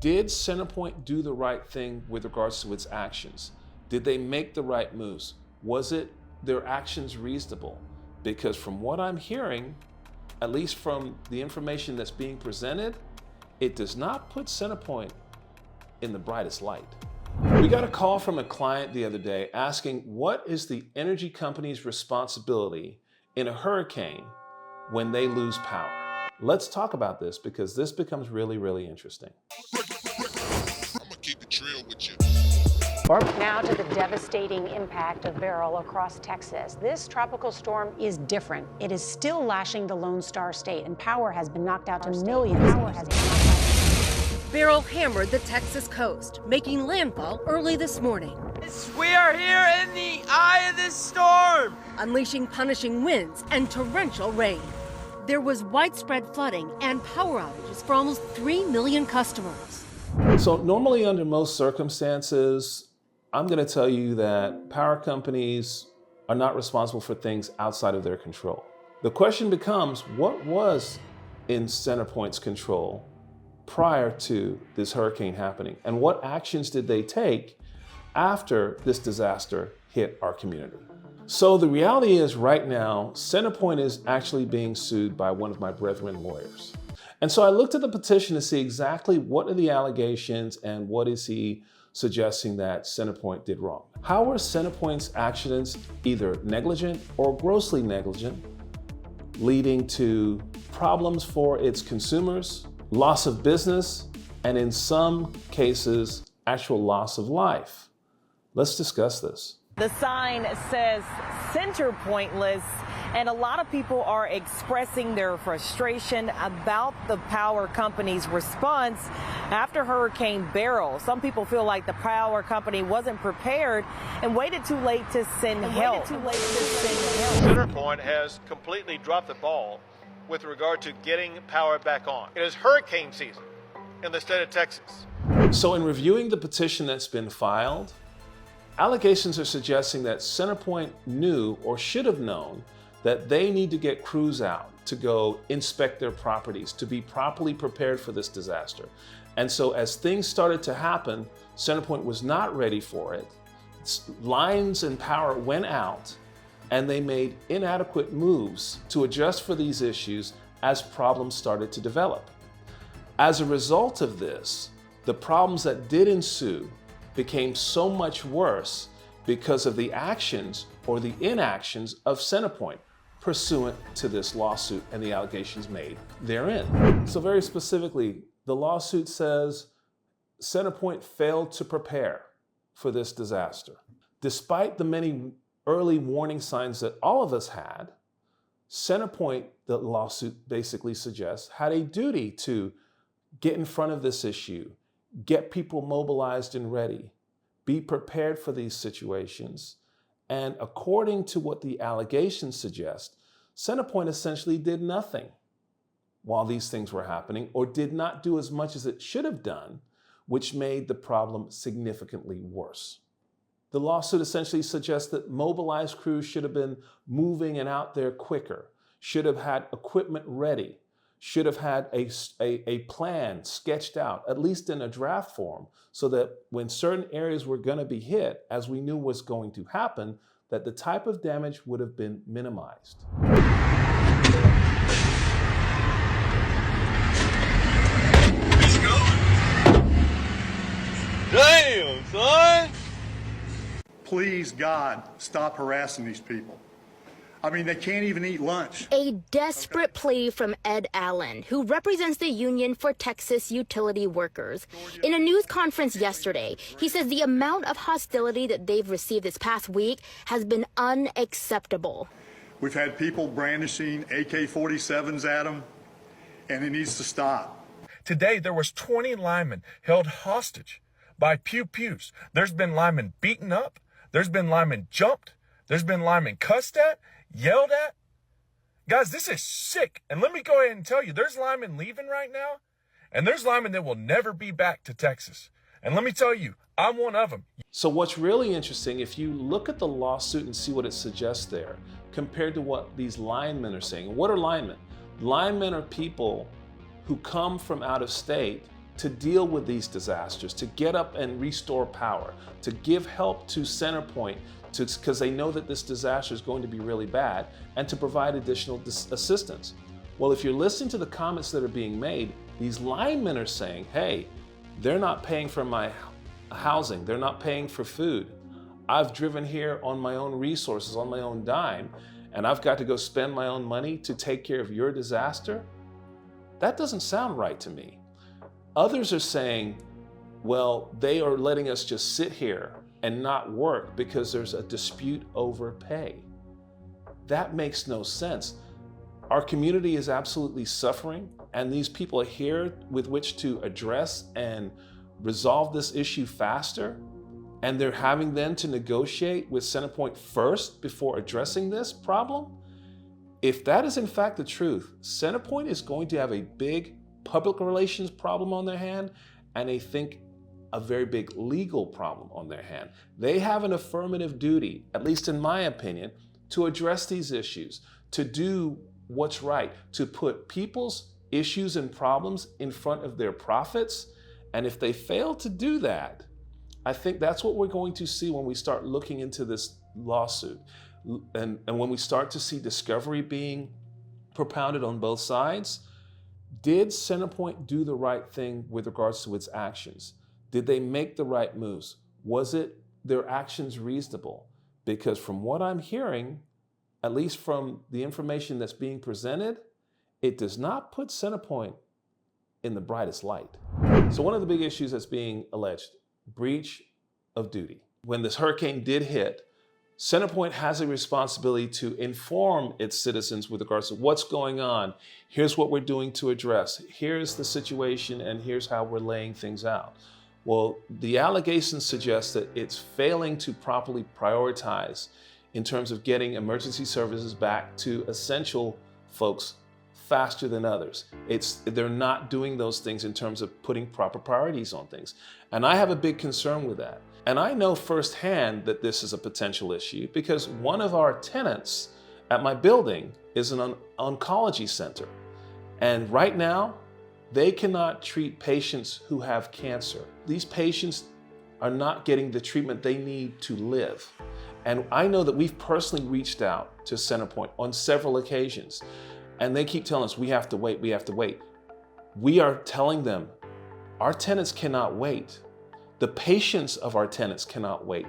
Did CenterPoint do the right thing with regards to its actions? Did they make the right moves? Was it their actions reasonable? Because from what I'm hearing, at least from the information that's being presented, it does not put CenterPoint in the brightest light. We got a call from a client the other day asking what is the energy company's responsibility in a hurricane when they lose power? Let's talk about this because this becomes really, really interesting. I'm gonna keep it real with you. Now to the devastating impact of Beryl across Texas. This tropical storm is different. It is still lashing the Lone Star State, and power has been knocked out to millions. Beryl hammered the Texas coast, making landfall early this morning. We are here in the eye of this storm, unleashing punishing winds and torrential rain. There was widespread flooding and power outages for almost 3 million customers. So normally under most circumstances, I'm going to tell you that power companies are not responsible for things outside of their control. The question becomes, what was in CenterPoint's control prior to this hurricane happening? And what actions did they take after this disaster hit our community? So the reality is right now, CenterPoint is actually being sued by one of my brethren lawyers. And so I looked at the petition to see exactly what are the allegations and what is he suggesting that CenterPoint did wrong. How were CenterPoint's actions either negligent or grossly negligent, leading to problems for its consumers, loss of business, and in some cases, actual loss of life? Let's discuss this. The sign says Centerpointless, and a lot of people are expressing their frustration about the power company's response after Hurricane Beryl. Some people feel like the power company wasn't prepared and waited too late to send help. CenterPoint has completely dropped the ball with regard to getting power back on. It is hurricane season in the state of Texas. So in reviewing the petition that's been filed, allegations are suggesting that CenterPoint knew or should have known that they need to get crews out to go inspect their properties, to be properly prepared for this disaster. And so as things started to happen, CenterPoint was not ready for it. Lines and power went out, and they made inadequate moves to adjust for these issues as problems started to develop. As a result of this, the problems that did ensue became so much worse because of the actions or the inactions of CenterPoint pursuant to this lawsuit and the allegations made therein. So very specifically, the lawsuit says CenterPoint failed to prepare for this disaster. Despite the many early warning signs that all of us had, CenterPoint, the lawsuit basically suggests, had a duty to get in front of this issue, get people mobilized and ready, be prepared for these situations. And according to what the allegations suggest, CenterPoint essentially did nothing while these things were happening, or did not do as much as it should have done, which made the problem significantly worse. The lawsuit essentially suggests that mobilized crews should have been moving and out there quicker, should have had equipment ready, should have had a plan sketched out, at least in a draft form, so that when certain areas were going to be hit, as we knew was going to happen, that the type of damage would have been minimized. Damn, son! Please, God, stop harassing these people. I mean, they can't even eat lunch. A desperate plea from Ed Allen, who represents the Union for Texas Utility Workers. In a news conference yesterday, he says the amount of hostility that they've received this past week has been unacceptable. We've had people brandishing AK-47s at them, and it needs to stop. Today, there was 20 linemen held hostage by pew-pews. There's been linemen beaten up. There's been linemen jumped. There's been linemen cussed at, yelled at. Guys, this is sick. And let me go ahead and tell you, there's linemen leaving right now, and there's linemen that will never be back to Texas. And let me tell you, I'm one of them. So what's really interesting, if you look at the lawsuit and see what it suggests there, compared to what these linemen are saying. What are linemen? Linemen are people who come from out of state to deal with these disasters, to get up and restore power, to give help to CenterPoint, because they know that this disaster is going to be really bad, and to provide additional assistance. Well, if you're listening to the comments that are being made, these linemen are saying, hey, they're not paying for my housing, they're not paying for food. I've driven here on my own resources, on my own dime, and I've got to go spend my own money to take care of your disaster? That doesn't sound right to me. Others are saying, well, they are letting us just sit here and not work because there's a dispute over pay. That makes no sense. Our community is absolutely suffering, and these people are here with which to address and resolve this issue faster, and they're having then to negotiate with CenterPoint first before addressing this problem? If that is in fact the truth, CenterPoint is going to have a big public relations problem on their hand, and I think a very big legal problem on their hand. They have an affirmative duty, at least in my opinion, to address these issues, to do what's right, to put people's issues and problems in front of their profits. And if they fail to do that, I think that's what we're going to see when we start looking into this lawsuit. And when we start to see discovery being propounded on both sides. Did CenterPoint do the right thing with regards to its actions? Did they make the right moves? Was their actions reasonable? Because from what I'm hearing, at least from the information that's being presented, it does not put CenterPoint in the brightest light. So one of the big issues that's being alleged, breach of duty. When this hurricane did hit, CenterPoint has a responsibility to inform its citizens with regards to what's going on. Here's what we're doing to address. Here's the situation, and here's how we're laying things out. Well, the allegations suggest that it's failing to properly prioritize in terms of getting emergency services back to essential folks faster than others. They're not doing those things in terms of putting proper priorities on things. And I have a big concern with that. And I know firsthand that this is a potential issue because one of our tenants at my building is an oncology center. And right now, they cannot treat patients who have cancer. These patients are not getting the treatment they need to live. And I know that we've personally reached out to CenterPoint on several occasions, and they keep telling us, we have to wait, we have to wait. We are telling them, our tenants cannot wait. The patients of our tenants cannot wait.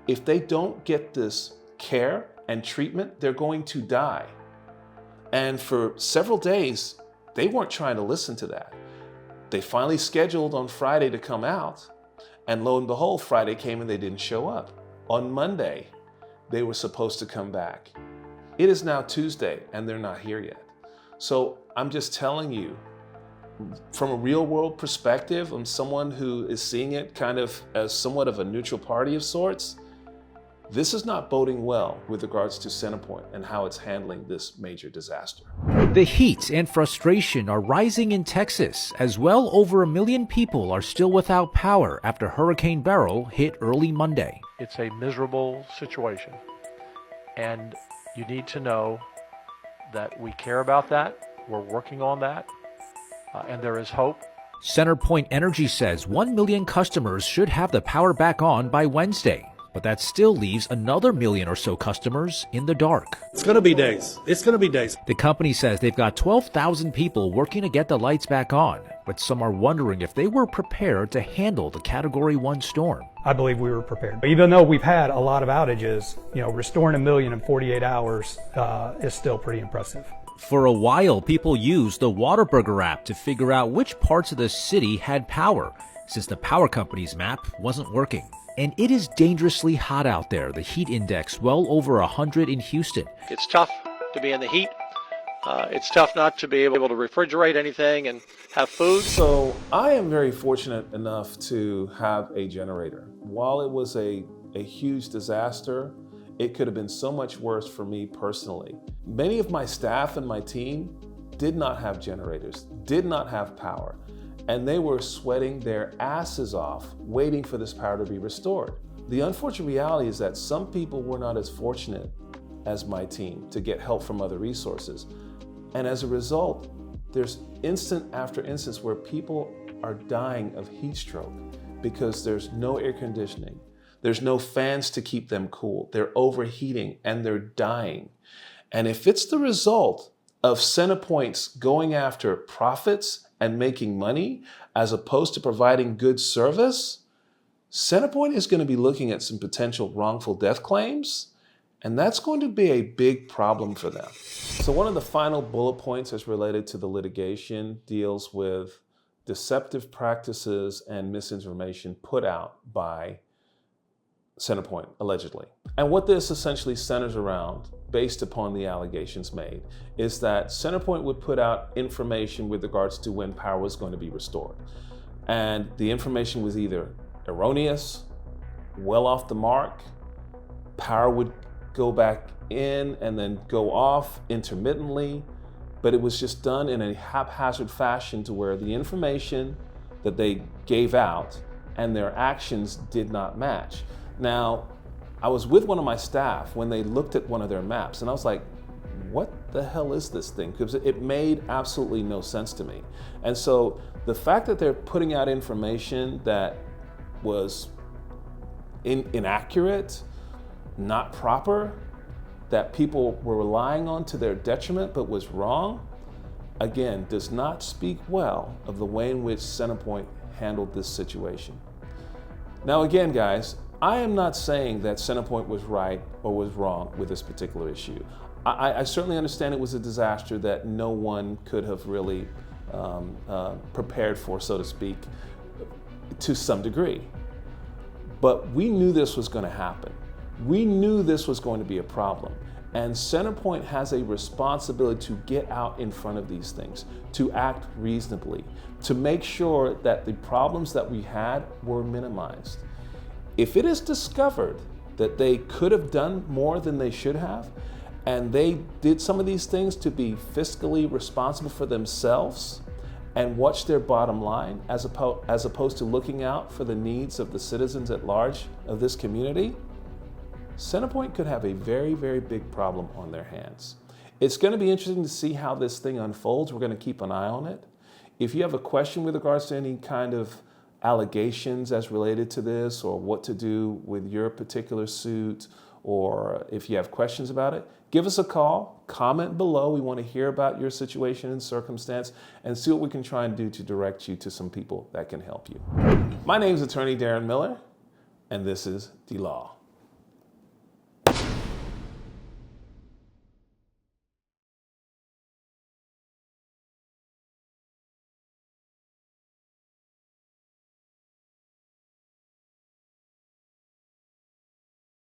If they don't get this care and treatment, they're going to die. And for several days, they weren't trying to listen to that. They finally scheduled on Friday to come out, and lo and behold, Friday came and they didn't show up. On Monday, they were supposed to come back. It is now Tuesday, and they're not here yet. So I'm just telling you, from a real world perspective, I'm someone who is seeing it kind of as somewhat of a neutral party of sorts. This is not boding well with regards to CenterPoint and how it's handling this major disaster. The heat and frustration are rising in Texas as well over 1 million people are still without power after Hurricane Beryl hit early Monday. It's a miserable situation, and you need to know that we care about that, we're working on that, and there is hope. CenterPoint Energy says 1 million customers should have the power back on by Wednesday, but that still leaves another 1 million or so customers in the dark. It's going to be days. It's going to be days. The company says they've got 12,000 people working to get the lights back on, but some are wondering if they were prepared to handle the Category 1 storm. I believe we were prepared. Even though we've had a lot of outages, restoring 1 million in 48 hours is still pretty impressive. For a while, people used the Whataburger app to figure out which parts of the city had power, since the power company's map wasn't working. And it is dangerously hot out there, the heat index well over 100 in Houston. It's tough to be in the heat. It's tough not to be able to refrigerate anything and have food. So I am very fortunate enough to have a generator. While it was a huge disaster, it could have been so much worse for me personally. Many of my staff and my team did not have generators, did not have power, and they were sweating their asses off waiting for this power to be restored. The unfortunate reality is that some people were not as fortunate as my team to get help from other resources. And as a result, there's instant after instance where people are dying of heat stroke because there's no air conditioning. There's no fans to keep them cool. They're overheating and they're dying. And if it's the result of CenterPoints going after profits and making money as opposed to providing good service, CenterPoint is going to be looking at some potential wrongful death claims, and that's going to be a big problem for them. So one of the final bullet points as related to the litigation deals with deceptive practices and misinformation put out by CenterPoint, allegedly. And what this essentially centers around, based upon the allegations made, is that CenterPoint would put out information with regards to when power was going to be restored. And the information was either erroneous, well off the mark, power would go back in and then go off intermittently, but it was just done in a haphazard fashion to where the information that they gave out and their actions did not match. Now, I was with one of my staff when they looked at one of their maps, and I was like, what the hell is this thing? Because it made absolutely no sense to me. And so the fact that they're putting out information that was inaccurate, not proper, that people were relying on to their detriment but was wrong, again, does not speak well of the way in which CenterPoint handled this situation. Now again, guys, I am not saying that CenterPoint was right or was wrong with this particular issue. I certainly understand it was a disaster that no one could have really prepared for, so to speak, to some degree. But we knew this was going to happen. We knew this was going to be a problem. And CenterPoint has a responsibility to get out in front of these things, to act reasonably, to make sure that the problems that we had were minimized. If it is discovered that they could have done more than they should have, and they did some of these things to be fiscally responsible for themselves and watch their bottom line as opposed to looking out for the needs of the citizens at large of this community, CenterPoint could have a very, very big problem on their hands. It's going to be interesting to see how this thing unfolds. We're going to keep an eye on it. If you have a question with regards to any kind of allegations as related to this, or what to do with your particular suit, or if you have questions about it, give us a call, comment below. We want to hear about your situation and circumstance and see what we can try and do to direct you to some people that can help you. My name is Attorney Darren Miller, and this is The Law.